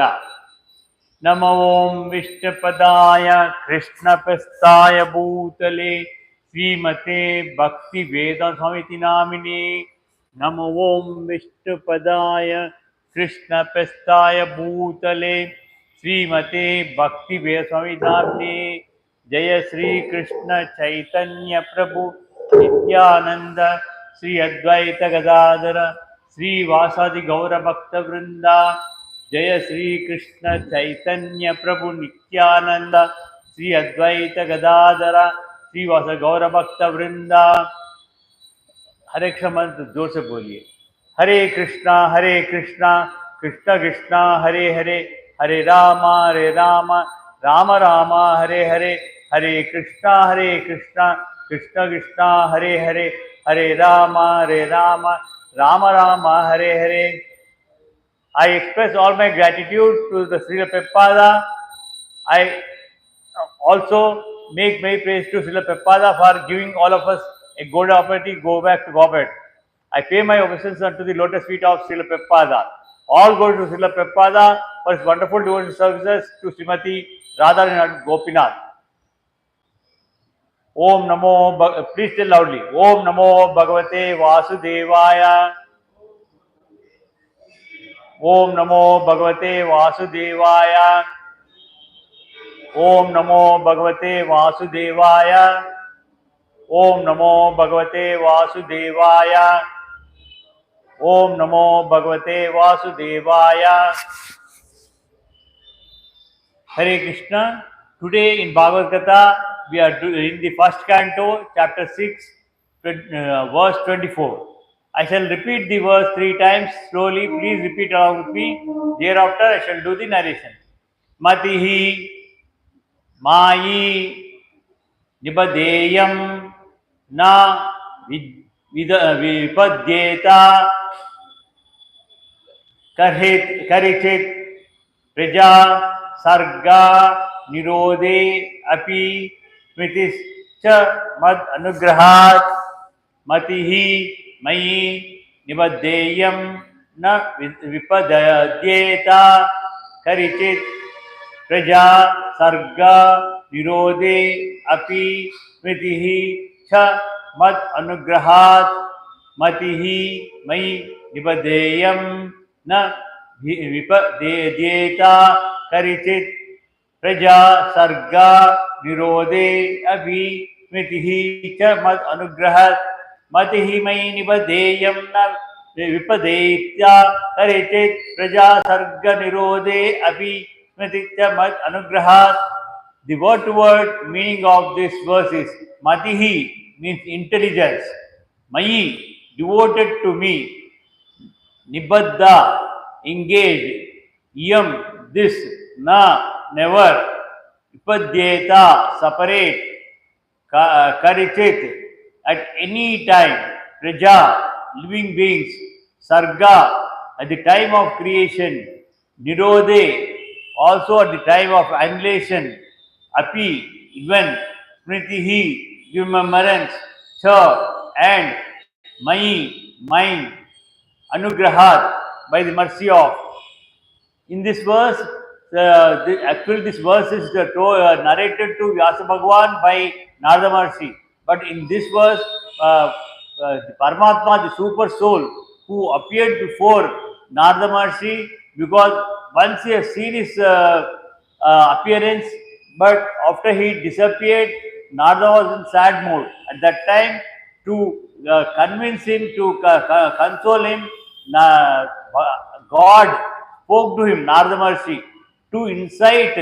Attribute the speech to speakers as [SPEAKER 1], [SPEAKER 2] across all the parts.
[SPEAKER 1] Katha. Namo Om Vishnupadaya Krishnapastaya Bhutale Srimate Bhakti Vedanta Swamiti Namine. Namo Om Vishnupadaya Krishnapastaya Bhutale Srimate Bhakti Vedanta Swamiti Namine. Jaya Sri Krishna Chaitanya Prabhu Nityananda Sri Advaita Gadadara Sri Vasadi Gaura Bhakta Vrinda. Jaya Sri Krishna Chaitanya Prabhu Nityananda Sri Advaita Gadadara Sri Vasa Gaura Bhakta Vrinda. हरे कृष्ण मंत्र जोर से बोलिए. हरे Krishna Krishna Krishna Hare Hare Hare Ram Ram Ram Hare Hare Hare Krishna Krishna Krishna Hare Hare Hare Ram Ram Ram Hare Hare. I express all my gratitude to the Srila Prabhupada. I also make many praise to Srila Prabhupada for giving all of us a good opportunity to go back to Government. I pay my obeisance unto the lotus feet of Srila Prabhupada. All go to Srila Prabhupada for his wonderful devotional services to Srimati Radha Gopinath. Om Namo, please tell loudly. Om Namo Bhagavate Vasudevaya. Om Namo Bhagavate Vasudevaya. Om Namo Bhagavate Vasudevaya. Om Namo Bhagavate Vasudevaya. Om Namo Bhagavate Vasudevaya. Hare Krishna. Today in Bhagavath Katha, we are in the first canto, chapter 6, verse 24. I shall repeat the verse 3 times slowly. Please repeat along with me. Thereafter, I shall do the narration. Matihi Mayi Nibadeyam Na Vipadyeta Karichit Praja Sarga Nirode Api Smitischa Mad Anugrahat Matihi Mayi Nibadeyam Na Vipadyeta Karichit Praja Sarga Nirode Api Smritihi Cha Mad Anugrahat Matihi Mai Nibadeyam Na Vipadyeta Karichit Praja Sarga Nirode Api Smritihi Cha Mad Anugrahat Matihi Mai Nibadeyam Na Vipadyeta Karichit Praja Sarga Nirode Api Mad Anugrahat. The word to word meaning of this verse is Matihi means intelligence. Mayi devoted to me. Nibbadda engaged. Yam this. Na never. Vipadyeta separate. Karichit at any time. Praja living beings. Sarga at the time of creation. Nirode also at the time of annihilation. Api even. Smritihi remembrance. Cha and Mai mind. Anugrahat by the mercy of. In this verse, actually this verse is narrated to Vyasa Bhagavan by Narada Maharshi. But in this verse, the Paramatma, the super soul, who appeared before Narada Maharshi, because once he has seen his appearance, but after he disappeared, Narada was in sad mood. At that time, to convince him, to console him, God spoke to him, Narada Maharshi, to incite,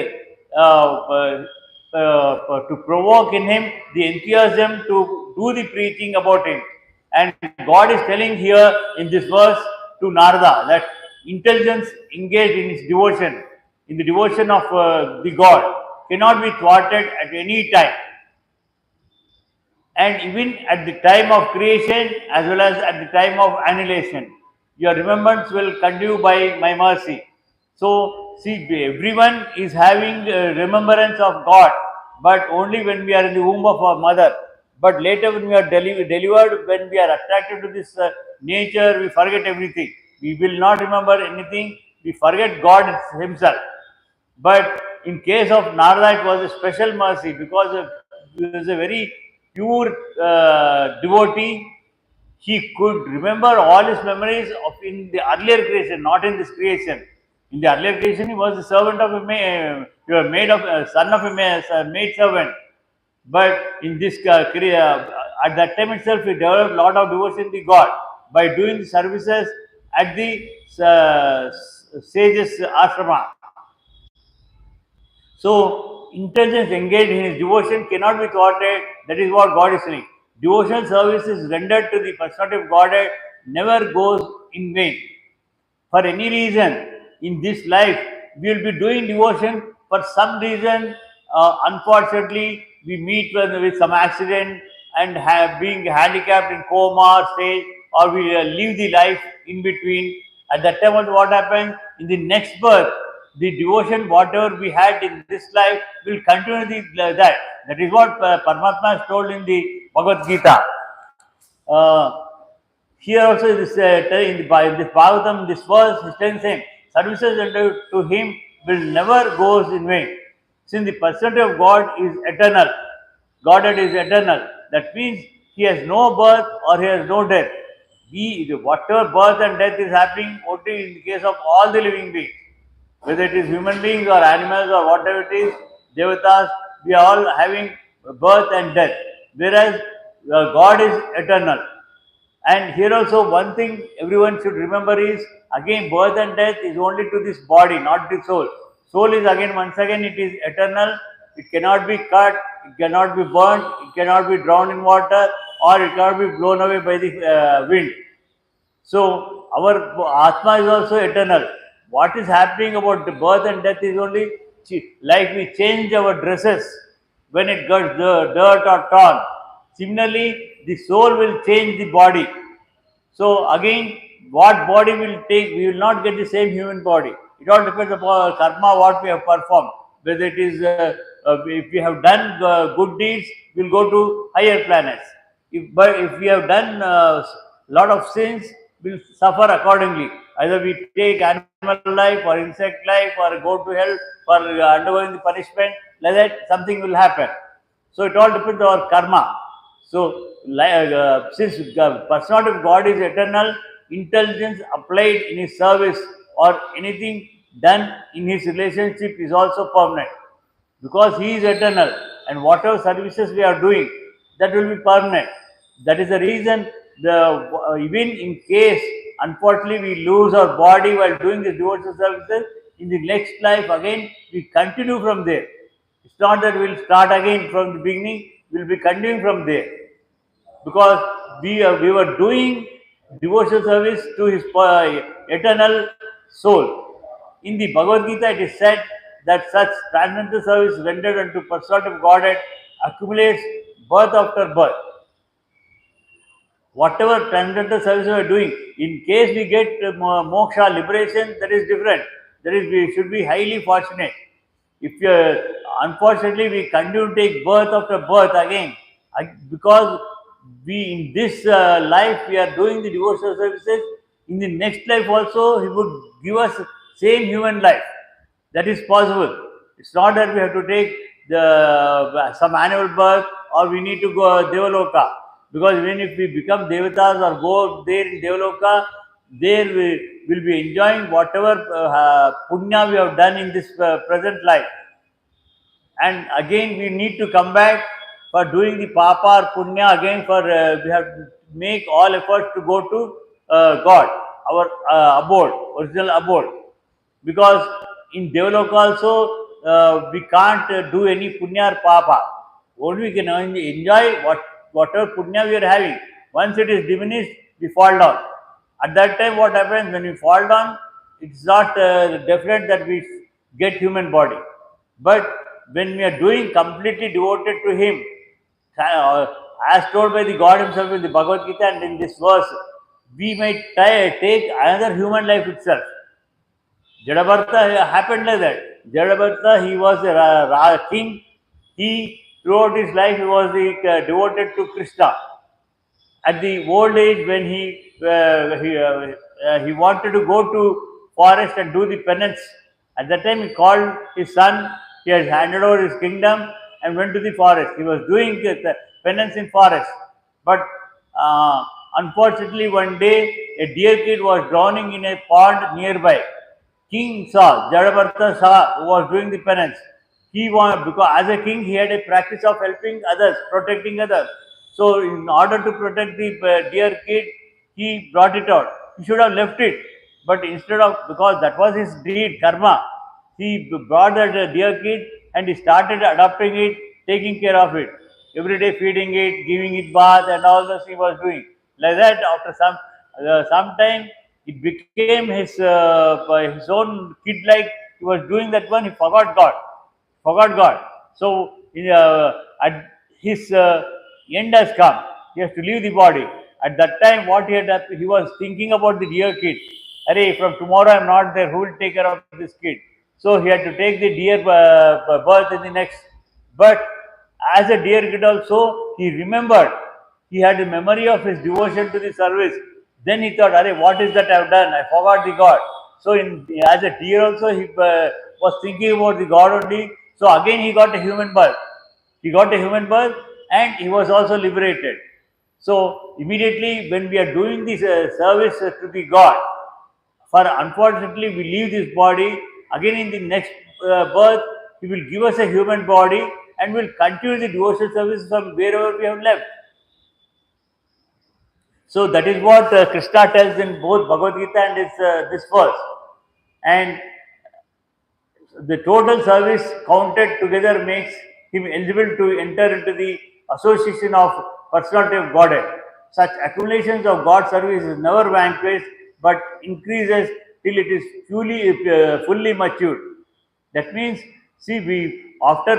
[SPEAKER 1] to provoke in him the enthusiasm to do the preaching about him. And God is telling here in this verse to Narada that intelligence engaged in his devotion, in the devotion of the God, cannot be thwarted at any time. And even at the time of creation as well as at the time of annihilation, your remembrance will continue by my mercy. So, see, everyone is having remembrance of God, but only when we are in the womb of our mother. But later, when we are delivered, when we are attracted to this nature, we forget everything. We will not remember anything. we forget God himself. But in case of Narada, it was a special mercy because he was a very pure devotee. He could remember all his memories of in the earlier creation, not in this creation. In the earlier creation, he was the servant of a he was made of son of a maid servant. But in this at that time itself, he developed a lot of devotion to God by doing the services at the sages ashrama. So, intelligence engaged in his devotion cannot be thwarted. That is what God is saying. Devotional service is rendered to the personative Godhead never goes in vain. For any reason in this life, we will be doing devotion. For some reason, unfortunately, we meet with some accident and have being handicapped in coma stage, or we leave the life in between. At that time, what happens in the next birth? The devotion, whatever we had in this life, will continue that. That is what Paramatma has told in the Bhagavad Gita. Uh, Here also this in this Bhagavatam, this verse is telling same. Services to him will never goes in vain. Since the personality of God is eternal, Godhead is eternal. That means he has no birth or he has no death. Whatever birth and death is happening only in the case of all the living beings, whether it is human beings or animals or whatever it is, devatas, we are all having birth and death. Whereas God is eternal. And here also one thing everyone should remember is again birth and death is only to this body, not the soul. Soul is again once again it is eternal. It cannot be cut, it cannot be burnt, it cannot be drowned in water, or it cannot be blown away by the wind. So our Atma is also eternal. What is happening about the birth and death is only like we change our dresses when it gets dirt or torn. Similarly, the soul will change the body. So again, what body will take, we will not get the same human body. It all depends upon karma, what we have performed. Whether it is, if we have done good deeds, we will go to higher planets. If we have done lot of sins, we will suffer accordingly. Either we take animal life or insect life or go to hell for undergoing the punishment. Like that, something will happen. So it all depends on our karma. So, since personality of God is eternal, intelligence applied in His service or anything done in His relationship is also permanent, because He is eternal, and whatever services we are doing, that will be permanent. That is the reason even in case unfortunately we lose our body while doing the devotional services, in the next life again we continue from there. It's not that we'll start again from the beginning, we'll be continuing from there, because we were doing devotional service to his eternal soul. In the Bhagavad Gita, it is said that such transcendental service rendered unto personality of Godhead accumulates birth after birth. Whatever transcendental service we are doing, in case we get moksha, liberation, that is different. That is, we should be highly fortunate. If unfortunately we continue to take birth after birth again, because we in this life we are doing the devotional services, in the next life also He would give us same human life. That is possible. It's not that we have to take the some animal birth or we need to go Devaloka. Because even if we become devatas or go there in Devaloka, there we will be enjoying whatever punya we have done in this present life. And again we need to come back for doing the papa or punya again, for we have to make all efforts to go to God, our abode, original abode. Because in Devaloka also we can't do any punya or papa. Only we can only enjoy whatever punya we are having. Once it is diminished, we fall down. At that time, what happens when we fall down? It's not definite that we get human body. But when we are doing completely devoted to Him, uh, as told by the God Himself in the Bhagavad Gita and in this verse, we might take another human life itself. Jadabartha happened like that. Jadabartha, he was a king. He, throughout his life, he was devoted to Krishna. At the old age, when he wanted to go to forest and do the penance. At that time, he called his son. He has handed over his kingdom and went to the forest. He was doing the penance in forest, but unfortunately, one day a deer kid was drowning in a pond nearby. King saw, Jadabartha saw, who was doing the penance. He wanted, because as a king, he had a practice of helping others, protecting others. So, in order to protect the dear kid, he brought it out. He should have left it, but instead of, because that was his deed, karma, he brought that dear kid and he started adopting it, taking care of it. Every day feeding it, giving it bath, and all this he was doing. Like that, after some time, it became his own kid. Like he was doing that one, he forgot God, forgot God. So at his end has come. He has to leave the body. At that time, what he had done, he was thinking about the dear kid. Array, from tomorrow I'm not there. Who will take care of this kid? So he had to take the deer birth in the next. But as a dear kid also, he remembered. He had a memory of his devotion to the service. Then he thought, Array, what is that I've done? I forgot the God. So as a deer also, he was thinking about the God only. So again he got a human birth. He got a human birth and he was also liberated. So immediately when we are doing this service to the God, for unfortunately we leave this body, again in the next birth, he will give us a human body and will continue the devotional service from wherever we have left. So that is what Krishna tells in both Bhagavad Gita and this verse. And the total service counted together makes him eligible to enter into the association of personality of Godhead. Such accumulations of God's service is never vanquished but increases till it is fully matured. That means, see, we after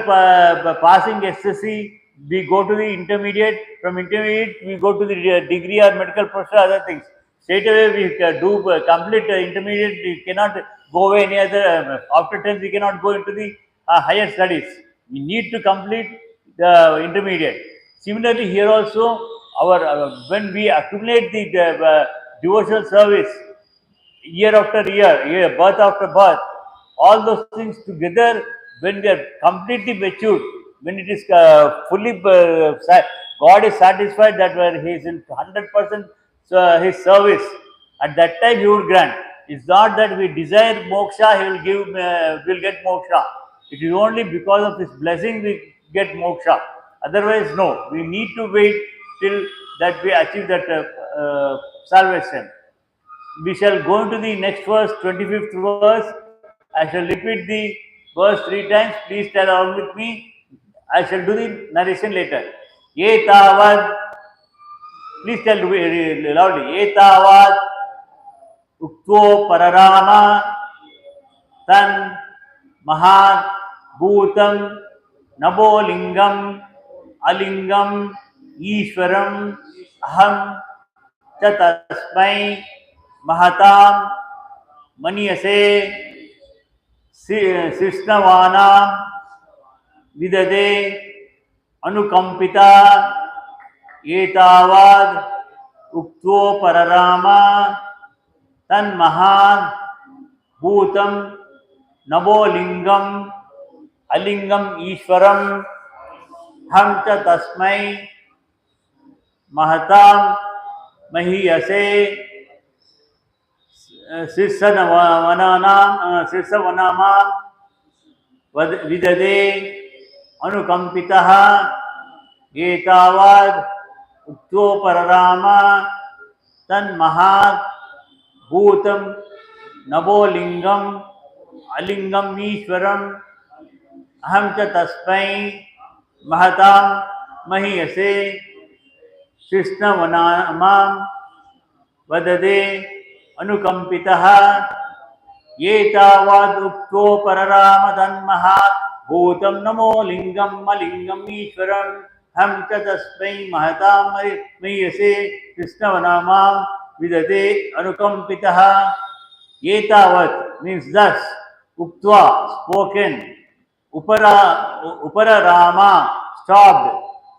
[SPEAKER 1] passing SSC, we go to the intermediate. From intermediate, we go to the degree or medical professional, other things. Straight away, we do complete intermediate. We cannot go away any other. After 10th, we cannot go into the higher studies. We need to complete the intermediate. Similarly, here also, our when we accumulate the devotional service, year after year, birth after birth, all those things together, when they are completely matured, when it is fully, God is satisfied that where He is in 100% His service, at that time He would grant. It's not that we desire moksha, He will give, will get moksha. It is only because of His blessing we get moksha. Otherwise, no. We need to wait till that we achieve that salvation. We shall go into the next verse, 25th verse. I shall repeat the verse 3 times. Please tell along with me. I shall do the narration later. Etavad, please tell loudly. Etavad ukto pararama tan mahat bhutam nabolingam alingam ishwaram aham chatasmai mahatam maniyase Sishnavana Vidade Anukampita Etavad Ukto Pararama Tan Mahad Bhutam Nabolingam Alingam Ishwaram Hamcha Tasmai Mahatam Mahiyase Sirsavanama Vidade Anukampitaha Etavad Ukto Pararama Tan Mahad Bhutam Nabolingam Alingam Ishwaram Ahamcha Tasmai Mahatam Mahiyase Krishnavanamam Vadade Anukampitaha Etavad Ukto Pararamadan Mahat Bhutam Namo Lingam Malingam Ishwaram Hamcha Tasmai Mahatam Mahiyase Krishnavanamam Vidade Anukampitaha Etavad means thus Uktva spoken Upararama stopped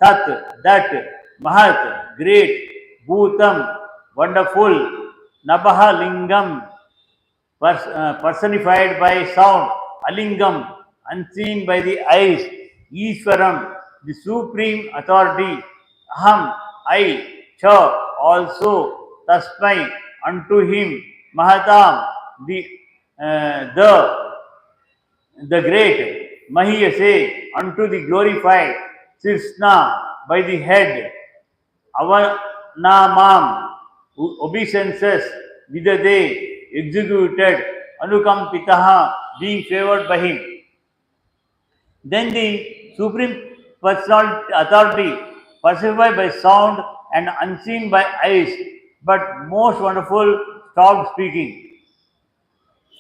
[SPEAKER 1] Tat that Mahat great Bhutam wonderful Nabaha Lingam personified by sound, Alingam, unseen by the eyes, Ishwaram, the supreme authority, Aham, I, Cha, also, Tasmai, unto him, Mahatam, the great, Mahiyase, unto the glorified, Sirsna, by the head, Avanamam, obeisances, Vidade, executed, Anukampitaha, being favored by him. Then the supreme personal authority, perceived by sound and unseen by eyes, but most wonderful, stopped speaking.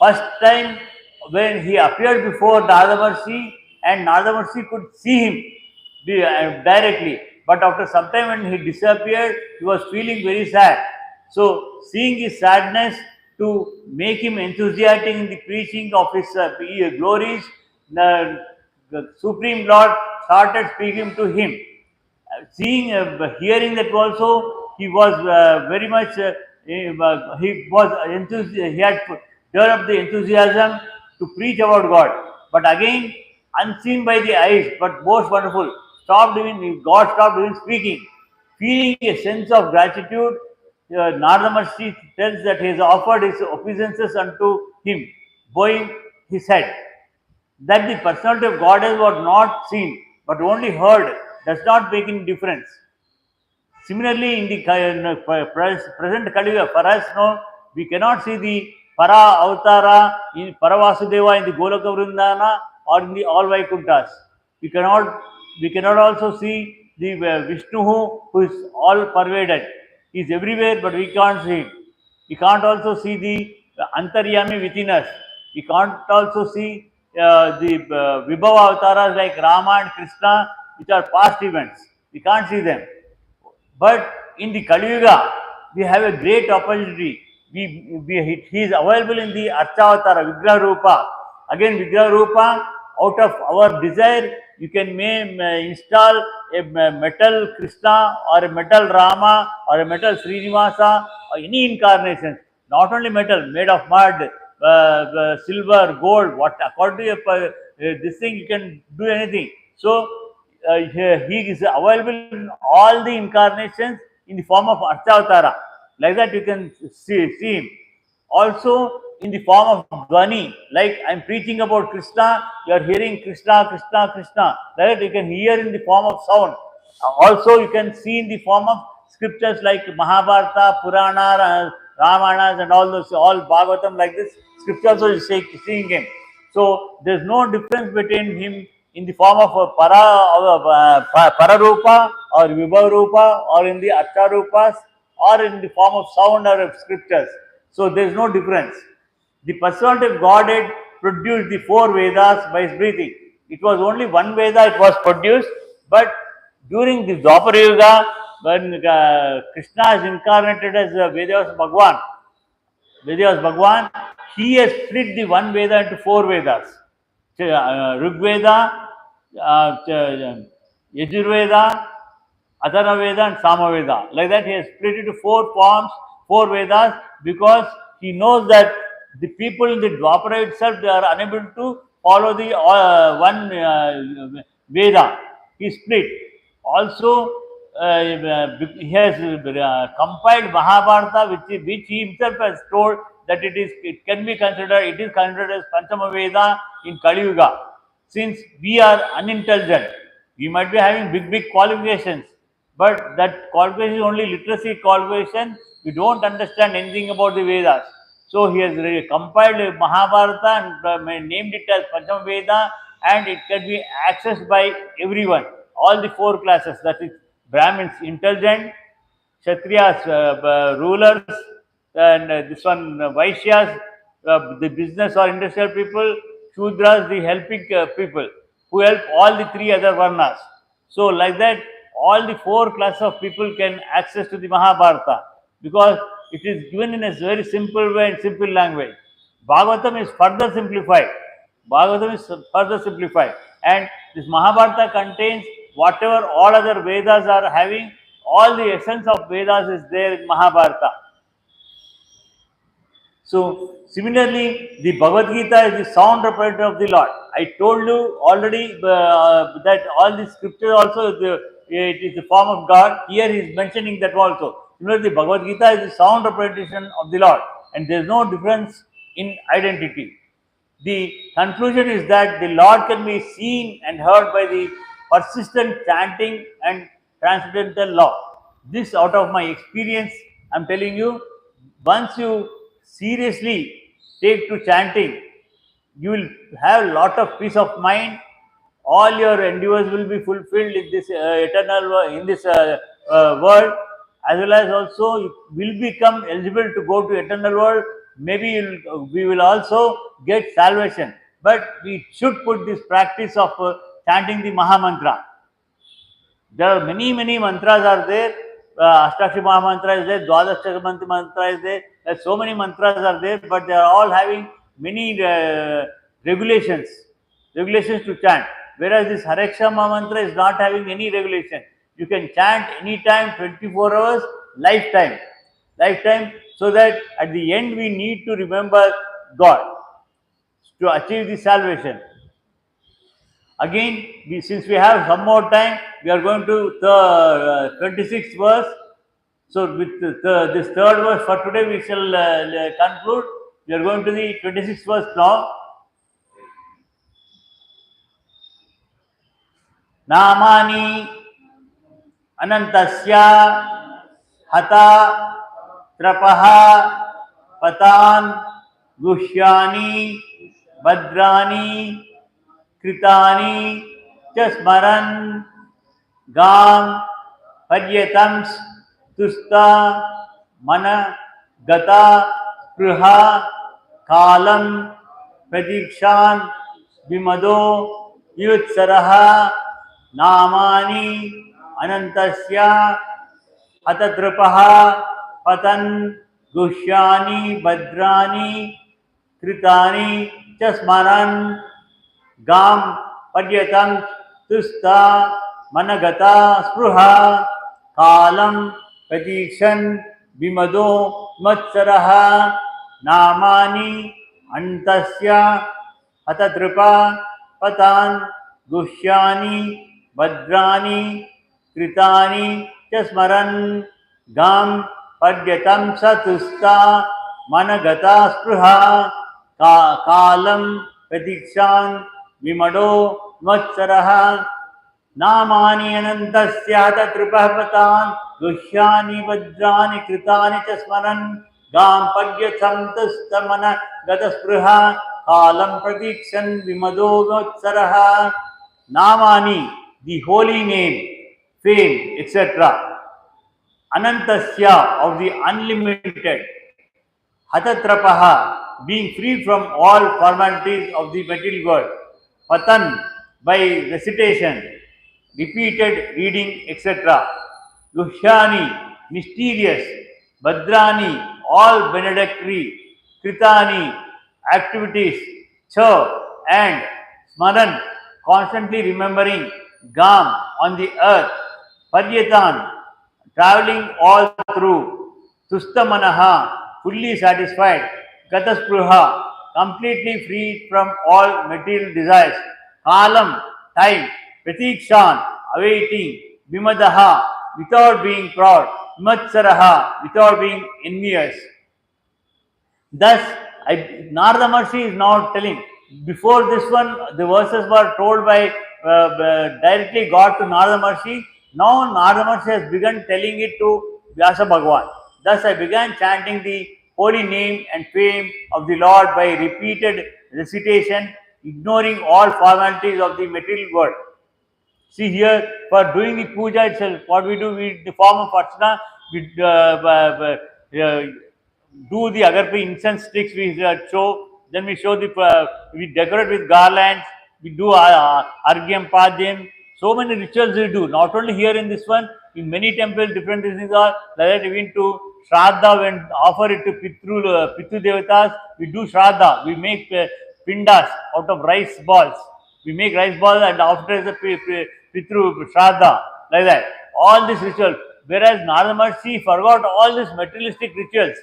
[SPEAKER 1] First time when he appeared before Nadamarshi and Nadamarshi could see him directly. But after some time when he disappeared, he was feeling very sad. So seeing his sadness to make him enthusiastic in the preaching of his glories, the Supreme Lord started speaking to him. Seeing, hearing that also, he was very much, he was he had developed the enthusiasm to preach about God. But again, unseen by the eyes, but most wonderful, stopped even, God stopped even speaking. Feeling a sense of gratitude, Narada Maharshi tells that he has offered his obeisances unto him, bowing his head. That the personality of Godhead was not seen but only heard does not make any difference. Similarly, in the present Kali Yuga, for us, no, we cannot see the Para Avatara in Paravasudeva in the Goloka Vrindana or in the all Vaikunthas. We cannot, we cannot also see the Vishnu who is all pervaded. He is everywhere, but we can't see him. We can't also see the Antaryami within us. We can't also see the Vibhava avatars like Rama and Krishna, which are past events. We can't see them. But in the Kali Yuga, we have a great opportunity. He is available in the Archavatara, Vigraha Rupa. Again, Vigraha Rupa, out of our desire, you can install a metal Krishna or a metal Rama or a metal Srinivasa or any incarnation. Not only metal, made of mud, silver, gold, what according to your, this thing you can do anything. So he is available in all the incarnations in the form of Archavatara. Like that you can see him. Also in the form of Dvani, like I am preaching about Krishna, you are hearing Krishna, Krishna, Krishna. Like that you can hear in the form of sound. Also you can see in the form of scriptures like Mahabharata, Purana, Ramayanas and all those, all Bhagavatam like this, scriptures also seeing him. So there's no difference between him in the form of a Pararupa or Vibharupa or in the Acharupas or in the form of sound or of scriptures. So there's no difference. The personality of Godhead produced the four Vedas by his breathing. It was only one Veda it was produced, but during the Dwapara Yuga, when Krishna is incarnated as Vedas Bhagwan, Vedas Bhagwan, he has split the one Veda into four Vedas. Rig Veda, Yajurveda, Atharva Veda and Sama Veda. Like that, he has split it into four forms, four Vedas, because he knows that the people in the Dwapara itself, they are unable to follow the one Veda. He split. Also, he has compiled Mahabharata, which he himself has told that it can be considered, it is considered as Panchama Veda in Kali Yuga. Since we are unintelligent, we might be having big qualifications, but that qualification is only literacy qualification. We don't understand anything about the Vedas. So he has compiled Mahabharata and named it as Panchama Veda, and it can be accessed by everyone. All the four classes, that is Brahmins, intelligent, Kshatriyas, rulers, and this one, Vaishyas, the business or industrial people, Shudras, the helping people, who help all the three other Varnas. So, like that, all the four classes of people can access to the Mahabharata because it is given in a very simple way and simple language. Bhagavatam is further simplified. Bhagavatam is further simplified, and this Mahabharata contains whatever all other Vedas are having. All the essence of Vedas is there in Mahabharata. So, similarly, the Bhagavad Gita is the sound representative of the Lord. I told you already that all the scripture also it is the form of God. Here he is mentioning that also. Similarly, the Bhagavad Gita is the sound representation of the Lord, and there is no difference in identity. The conclusion is that the Lord can be seen and heard by the persistent chanting and transcendental law. This, out of my experience, I am telling you, once you seriously take to chanting, you will have a lot of peace of mind. All your endeavors will be fulfilled in this in this world, as well as also you will become eligible to go to eternal world. Maybe we will also get salvation. But we should put this practice of chanting the Maha Mantra. There are many mantras are there. Ashtakshi Maha Mantra is there, Dwadashakti Mantra is there. There's so many mantras are there, but they are all having many regulations to chant. Whereas this Harekshama mantra is not having any regulation. You can chant anytime, 24 hours, lifetime, so that at the end we need to remember God to achieve the salvation. Again, since we have some more time, we are going to the 26th verse. So, with this third verse for today, we shall conclude. We are going to the 26th verse now. Namani anantasya hata trapaha patan gushyani badrani kritani chasmaran gam paryatams tusta mana gata spruha kalam pradikshan vimado yutsaraha namani anantasya hatatrapaha patan gushyani badrani kritani chasmaran gam padyatam tusta managata spruha kalam pradikshan vimado matsaraha namani antasya hatatripa patan gushyani badrani kritani chasmaran gam padyatam satusta managata spruha kalam pradikshan vimado vatsaraha namani anantasya tatripahpatan gushyani vajrani kritani chasmaran gam padyatam tustamana gataspruha kalam pradikshan vimado vatsaraha. Namani, the holy name, fame, etc. Anantasya, of the unlimited. Hatatrapaha, being free from all formalities of the material world. Patan, by recitation, repeated reading, etc. Gushyani, mysterious. Badrani, all benedictory. Kritani, activities. Cha, and Smaran, constantly remembering. Gam, on the earth. Paryatan, traveling all through. Tustamanaha, fully satisfied. Gataspruha, completely free from all material desires. Kalam, time. Pratikshan, awaiting. Vimadaha, without being proud. Matsaraha, without being envious. Thus, Narada Maharshi is now telling. Before this one, the verses were told by directly God to Narada Maharshi. Now Narada Maharshi has begun telling it to Vyasa Bhagavan. Thus, I began chanting the holy name and fame of the Lord by repeated recitation, ignoring all formalities of the material world. See here, for doing the puja itself, what we do, we, in the form of archana, we do the agarpi incense sticks, we show, then we show we decorate with garlands, we do argyam, padyam, so many rituals we do, not only here in this one, in many temples, different things are, like that even to Shraddha, when offer it to Pitru Devatas, we do Shraddha, we make pindas out of rice balls. We make rice balls and after as a Pitru Shraddha, like that. All these rituals. Whereas Narada Maharshi forgot all these materialistic rituals.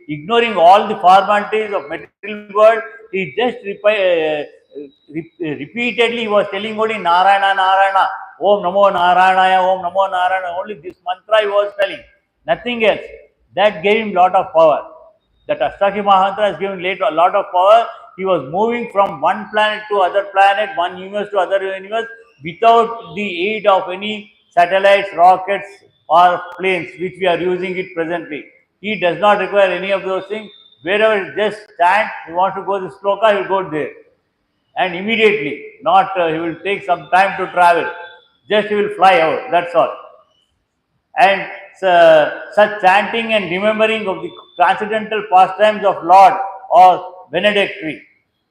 [SPEAKER 1] ignoring all the formalities of material world. He just repeatedly he was telling only Narayana, Narayana, Om Namo Narayana, Om Namo Narayana. Only this mantra he was telling, nothing else. That gave him lot of power. That Ashtaki Mahamantra has given a lot of power. He was moving from one planet to other planet, one universe to other universe, without the aid of any satellites, rockets, or planes, which we are using it presently. He does not require any of those things. Wherever he just stand, he wants to go to Sloka, he will go there. And immediately, not he will take some time to travel. Just he will fly out, that's all. And such chanting and remembering of the transcendental pastimes of Lord or benedictory.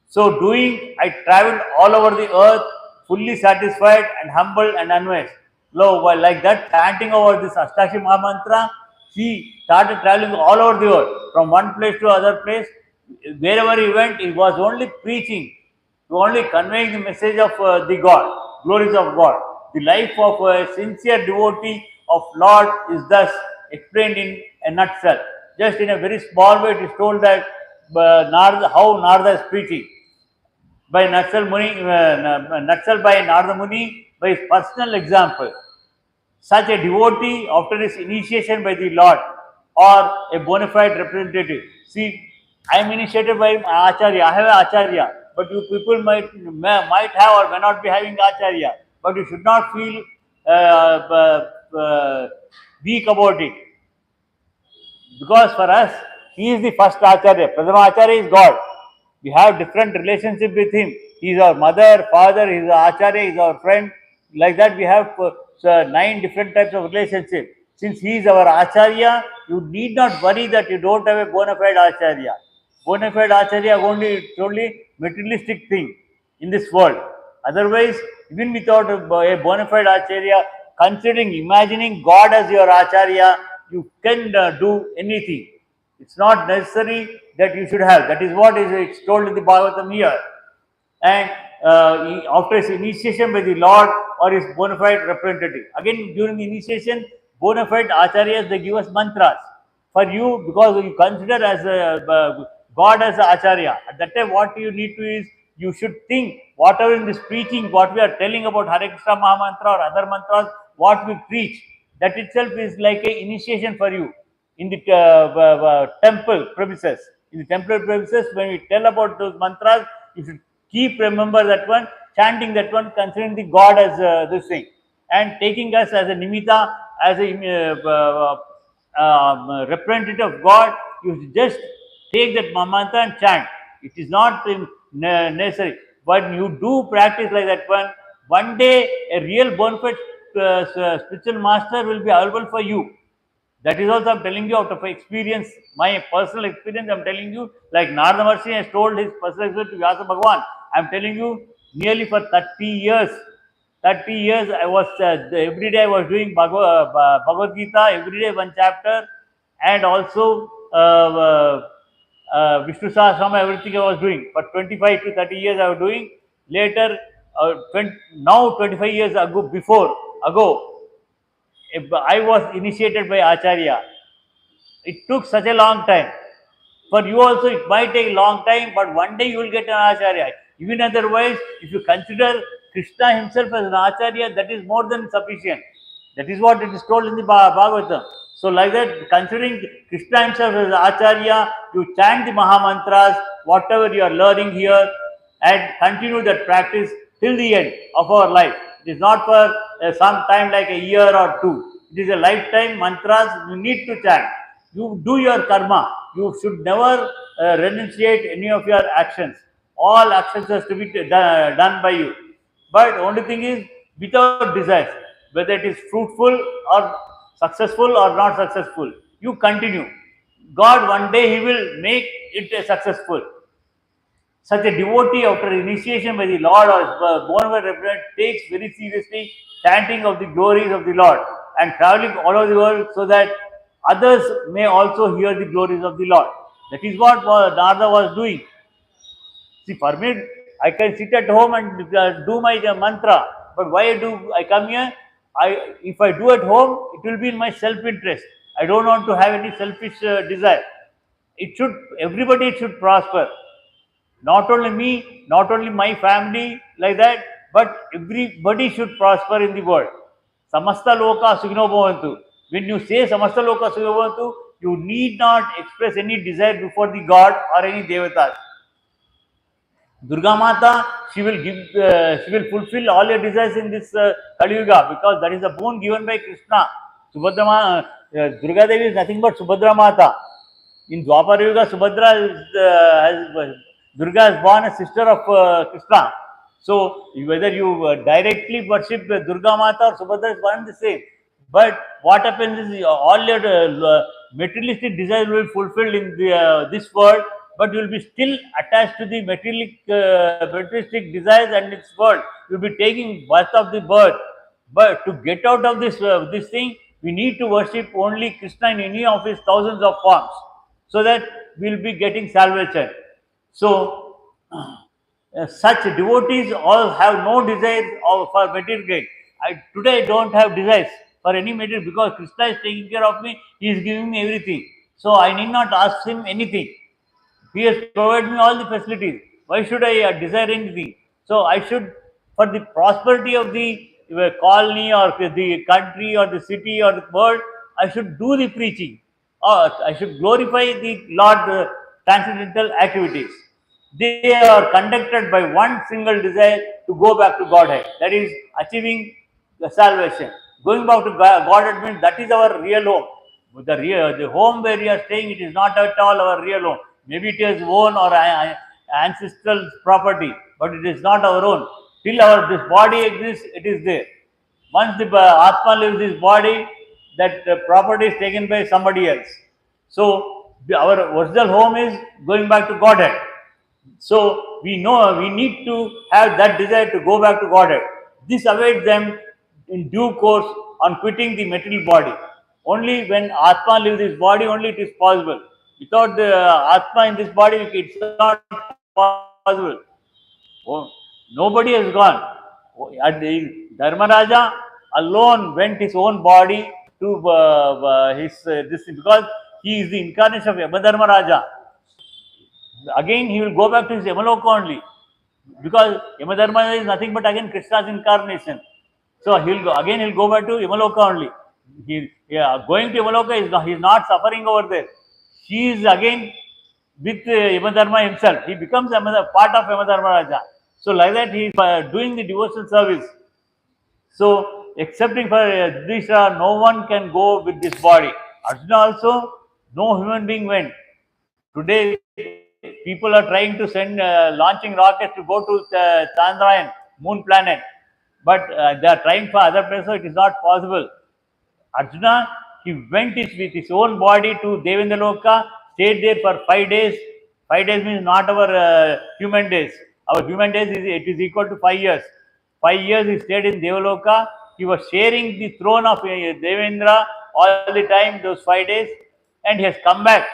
[SPEAKER 1] So doing, I travelled all over the earth, fully satisfied and humble and unwashed. Lo, like that, chanting over this Ashtashi Mahamantra, he started traveling all over the world, from one place to other place. Wherever he went, he was only preaching, to only conveying the message of the God, glories of God. The life of a sincere devotee of Lord is thus explained in a nutshell. Just in a very small way, it is told that how Narada is preaching by Natsal Muni, Natsal by Narada Muni by his personal example. Such a devotee, after his initiation by the Lord or a bona fide representative. See, I am initiated by Acharya, I have an Acharya, but you people might have or may not be having Acharya, but you should not feel weak about it. Because for us, he is the first Acharya. Pradama Acharya is God. We have different relationship with him. He is our mother, father, he is our Acharya, he is our friend. Like that, we have 9 different types of relationship. Since he is our Acharya, you need not worry that you don't have a bona fide Acharya. Bona fide Acharya it's only materialistic thing in this world. Otherwise, even without a bona fide Acharya, considering, imagining God as your Acharya, you can do anything. It's not necessary that you should have. That is what is it's told in the Bhagavatam here. And after his initiation by the Lord or his bona fide representative. Again, during the initiation, bona fide acharyas, they give us mantras. For you, because you consider as a God as a acharya. At that time, what you need to is, you should think whatever in this preaching, what we are telling about Hare Krishna Mahamantra or other mantras, what we preach, that itself is like a initiation for you in the temple premises. In the temple premises, when we tell about those mantras, you should keep remember that one, chanting that one, considering the God as this thing, and taking us as a nimitta, as a representative of God. You just take that mantra and chant. It is not necessary, but you do practice like that one day a real bona fide spiritual master will be available for you. That is also I am telling you out of experience, my personal experience. I am telling you, like Narada Maharshi has told his personal experience to Vyasa Bhagavan. I am telling you, nearly for 30 years. 30 years I was every day I was doing Bhagavad Gita, every day one chapter, and also Vishnu Sahasrama, everything I was doing. For 25 to 30 years I was doing. Later, now 25 years ago, I was initiated by Acharya. It took such a long time. For you also, it might take a long time, but one day you will get an Acharya. Even otherwise, if you consider Krishna himself as an Acharya, that is more than sufficient. That is what it is told in the Bhagavatam. So, like that, considering Krishna himself as Acharya, you chant the Mahamantras, whatever you are learning here, and continue that practice till the end of our life. It is not for some time like a year or two. It is a lifetime mantras you need to chant. You do your karma. You should never renunciate any of your actions. All actions has to be done by you. But only thing is, without desires, whether it is fruitful or successful or not successful, you continue. God one day He will make it successful. Such a devotee, after initiation by the Lord or born by representative, takes very seriously chanting of the glories of the Lord and traveling all over the world so that others may also hear the glories of the Lord. That is what Narada was doing. See, for me, I can sit at home and do my mantra, but why do I come here? If I do at home, it will be in my self-interest. I don't want to have any selfish desire. Everybody should prosper. Not only me, not only my family, like that, but everybody should prosper in the world. Samasta loka sukhino bhavantu. When you say Samasta loka sukhino bhavantu, you need not express any desire before the God or any devatas. Durga Mata, she will fulfill all your desires in this Kali Yuga, because that is the boon given by Krishna. Durga Devi is nothing but Subhadra Mata. In Dwapar Yuga, Durga is born a sister of Krishna. So whether you directly worship Durga Mata or Subhadra is one the same. But what happens is all your materialistic desires will be fulfilled in this world, but you will be still attached to the materialistic desires and its world. You will be taking birth of the birth. But to get out of this thing, we need to worship only Krishna in any of his thousands of forms, so that we will be getting salvation. So, such devotees all have no desire for material gain. Today I don't have desires for any material, because Krishna is taking care of me. He is giving me everything. So I need not ask him anything. He has provided me all the facilities. Why should I desire anything? So I should, for the prosperity of the colony or the country or the city or the world, I should do the preaching. Or I should glorify the Lord transcendental activities. They are conducted by one single desire to go back to Godhead. That is achieving the salvation. Going back to Godhead means that is our real home. The home where we are staying, it is not at all our real home. Maybe it is own or ancestral property, but it is not our own. Till this body exists, it is there. Once the Atma leaves this body, that property is taken by somebody else. So our original home is going back to Godhead. So we know we need to have that desire to go back to Godhead. This awaits them in due course on quitting the material body. Only when Atma leaves this body, only it is possible. Without the Atma in this body, it's not possible. Oh, nobody has gone. Dharmaraja alone went his own body to his this, because he is the incarnation of Yamadharmaraja. Again he will go back to his Yamaloka only, because Yamadharma is nothing but again Krishna's incarnation. So he'll go back to Yamaloka only. Going to Yamaloka he's not suffering over there. He is again with Yamadharma himself. He becomes part of Yamadharma Raja. So like that he is doing the devotional service. So excepting for Yudhishthira, no one can go with this body. Arjuna also, no human being went. Today, people are trying to send launching rockets to go to Chandrayaan, moon planet, but they are trying for other places, so it is not possible. Arjuna, he went with his own body to Devendra Loka, stayed there for 5 days. 5 days means not our human days. Our human days is equal to 5 years. 5 years he stayed in Devaloka. He was sharing the throne of Devendra all the time, those 5 days, and he has come back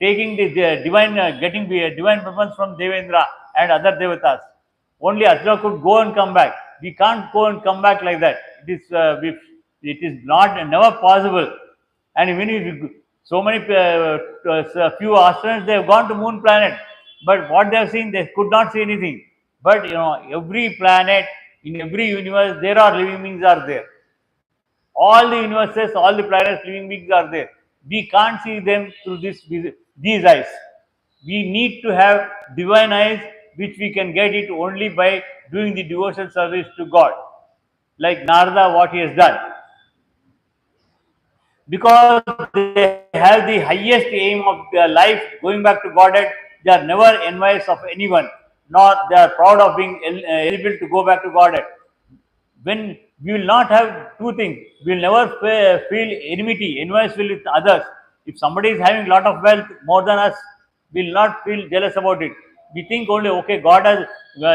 [SPEAKER 1] taking the divine, getting the divine weapons from Devendra and other devatas. Only Arjuna could go and come back. We can't go and come back like that. It is not never possible. And even if so many few astronauts, they have gone to moon planet, but what they have seen, they could not see anything. But every planet in every universe, there are living beings are there. All the universes, all the planets, living beings are there. We can't see them through these eyes. We need to have divine eyes, which we can get it only by doing the devotional service to God, like Narada, what he has done. Because they have the highest aim of their life, going back to Godhead, they are never envious of anyone, nor they are proud of being eligible to go back to Godhead. When we will not have two things, we will never feel enmity, envious with others. If somebody is having a lot of wealth more than us, we will not feel jealous about it. We think only, okay, God has,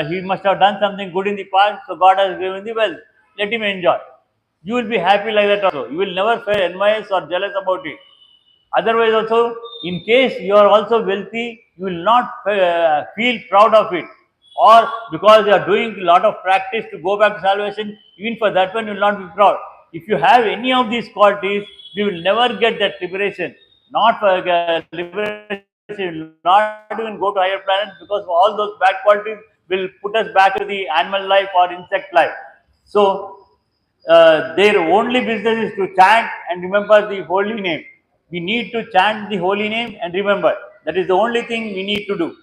[SPEAKER 1] he must have done something good in the past, so God has given the wealth. Let him enjoy. You will be happy like that also. You will never feel envious or jealous about it. Otherwise also, in case you are also wealthy, you will not feel proud of it. Or because you are doing a lot of practice to go back to salvation, even for that one you will not be proud. If you have any of these qualities, you will never get that liberation. not for liberation, will not even go to higher planets, because all those bad qualities will put us back to the animal life or insect life. So their only business is to chant and remember the holy name. We need to chant the holy name and remember. That is the only thing we need to do.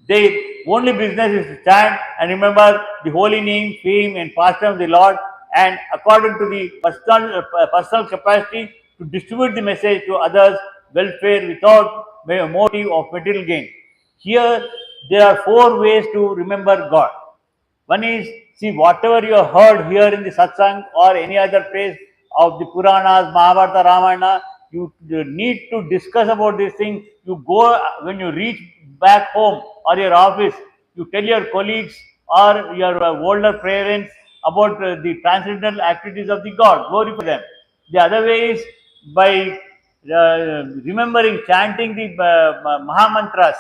[SPEAKER 1] Their only business is to chant and remember the holy name, fame, and pastime of the Lord, and according to the personal capacity to distribute the message to others' welfare without motive of material gain. Here, there are four ways to remember God. One is, see, whatever you have heard here in the satsang or any other place of the Puranas, Mahabharata, Ramayana, you need to discuss about this thing. You go, when you reach back home or your office, you tell your colleagues or your older parents about the transcendental activities of the God, glorify them. The other way is by remembering, chanting the Mahamantras,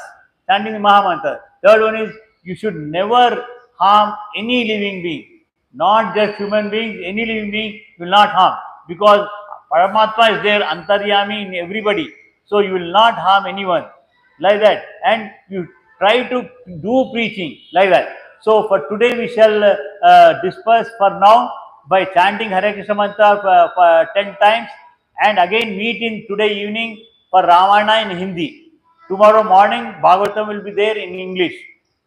[SPEAKER 1] chanting the Mahamantra. Third one is, you should never harm any living being, not just human beings, any living being you will not harm, because Paramatma is there, Antaryami in everybody. So you will not harm anyone like that, and you try to do preaching like that. So for today we shall disperse for now by chanting Hare Krishna mantra for 10 times, and again meet in today evening for Ramayana in Hindi. Tomorrow morning Bhagavatam will be there in English.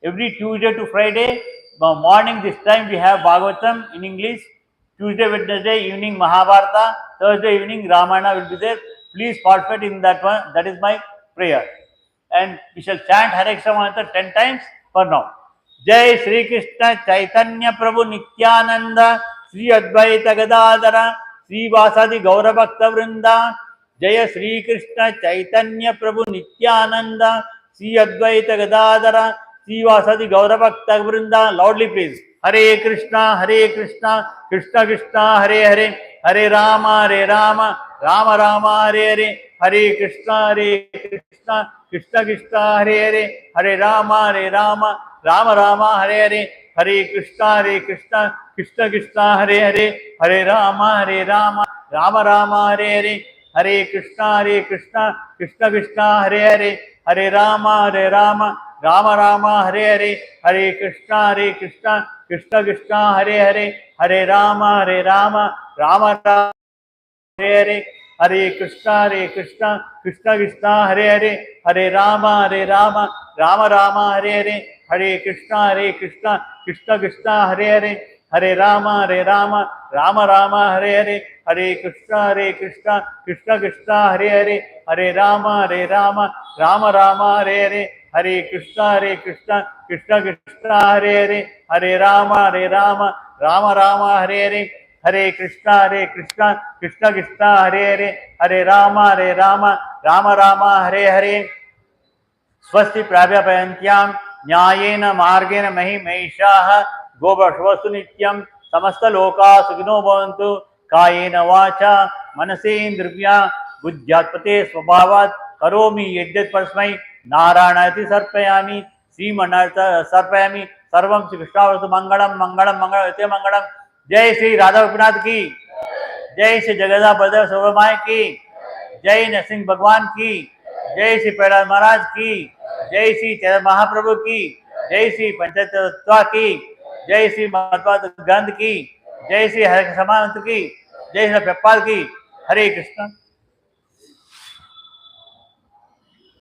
[SPEAKER 1] Every Tuesday to Friday morning, this time we have Bhagavatam in English. Tuesday, Wednesday evening Mahabharata. Thursday evening Ramayana will be there. Please participate in that one. That is my prayer. And we shall chant Hare Krishna mantra 10 times for now. Jai Sri Krishna Chaitanya Prabhu Nityananda Sri Advaita Gadadara Sri Vasadi Gaura Bhakta Vrinda Jaya Sri Krishna Chaitanya Prabhu Nityananda Sri Advaita Gadadara Sri Vasadi Gaura Bhakta Vrinda. Loudly please. Hare Krishna, Krishna Krishna, Hare Hare, Hare Rama, Rama Rama, Hare Hare, Hare Krishna, Krishna Krishna, Hare Hare, Hare Rama, Rama Rama, Hare Hare, Hare Krishna, Krishna Krishna, Hare Hare, Hare Rama, Rama Rama, Hare Hare, Hare Krishna, Krishna Krishna, Hare Hare, Hare Rama, Rama Hare Hare, Hare Krishna, Krishna Krishna, Hare Hare, Hare Rama, Rama Rama, Hare Hare, Hare Krishna, Krishna Krishna, Hare Hare, Hare Rama, Rama Hare Hare, Hare Krishna, Krishna Krishna, Hare Hare, Hare Rama, Rama Hare Hare, Hare Krishna, Krishna Krishna, Hare Hare, Hare Rama, Rama Hare Hare, Hare Krishna, Krishna Krishna, Hare Hare, Hare Rama, Rama Hare Hare, Hare Krishna, Krishna Krishna, Hare Hare, Hare Rama, Rama Hare Hare. स्वस्ति प्राप्यपयन्त्यां न्यायेन मार्गेण महि महिषाः गोवशवस्तु नित्यं समस्तलोकाः सुखिनो भवन्तु कायेन वाचा मनसेन्द्रिया बुद्ध्यात्मते स्वभावात् करोमि यद्यत् परस्मै नारायणाति सर्पयामि श्रीमन्नारायण सर्पयामि सर्वं श्रीकृष्णावस्तु मंगलम मंगलम। जय श्री राधा गोपीनाथ की, जय श्री जगदा बलदेव सुब्रह्मण्य की, जय नरसिंह भगवान की, जय श्री प्रहलाद महाराज की, जय श्री चैतन्य महाप्रभु की, जय श्री पंचतत्व की, जय श्री मध्वाद ग्रंथ की, जय श्री हरे समानंद की, जय श्री पेप्पाल की। हरे कृष्ण।